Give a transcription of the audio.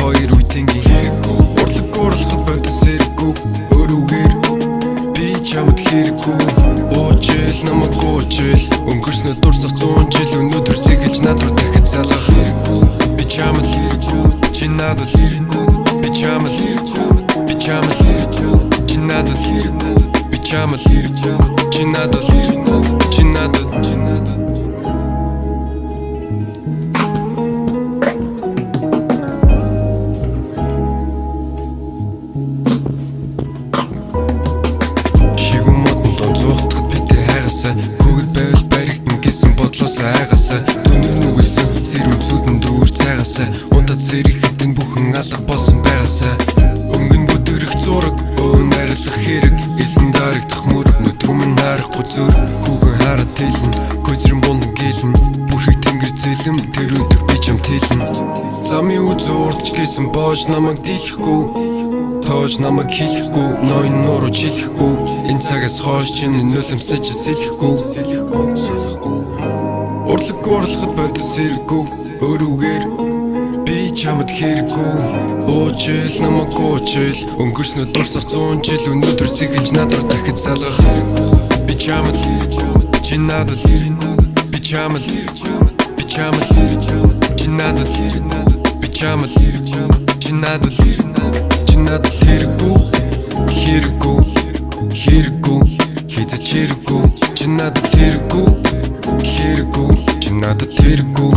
хоёр үеийнгийн хэрэггүй урлаг орлоход бодис хэрэггүй өрүүгээр би чамд хэрэггүй уужил намайг уужил өнгөрснөө дурсах 100 жил өнөөдөр сэгэлж надад дахиж залгах хэрэггүй би чамд хэрэггүй чи надад хэрэггүй би чамд хэрэггүй би чамд хэрэггүй чи надад хэрэггүй би чамд хэрэггүй чи надад хэрэггүй чи надад Google байвал баригдан гэсэн бодлоос айгасаа Түнэр нүгэлсэн сэрүүн зүудэн дүүр цайгасаа Унтад сэрэхэд энэ бүхэн алга болсон байгаасаа Өнгөн бүдэрэх зураг өн арилах хэрэг Эсэн дарагдах мөрөг нүдрүмэн харахгүй зүр Хүүхэн хараад тэлэн Көзрэн бундан гэлэн Бүрхэг тэнгэр зэлэм тэр өдөр би чам тэлэн Замын үзүү урдч гэсэн боож намайг дийлэхгүй Тоож намайг хийхгүй, ноён нуруу жилэхгүй Энэ цагаас хойш чиний нулимсаж сэлэхгүй Урлаг орлоход бодис хэрэггүй өрүүгээр би чамд хэрэггүй уужил намайг уужил өнгөрснөө дурсах 100 жил өнөөдөр сэгэлж надад дахиж залгах хэрэггүй би чамд хэрэггүй чи надад хэрэггүй би чамд хэрэггүй би чамд хэрэггүй чи надад хэрэггүй би чамд хэрэггүй чи надад хэрэггүй Надад хэрэггүй хэрэггүй хэрэггүй хийцэж хэрэггүй чи надад хэрэггүй хэрэггүй чи надад хэрэггүй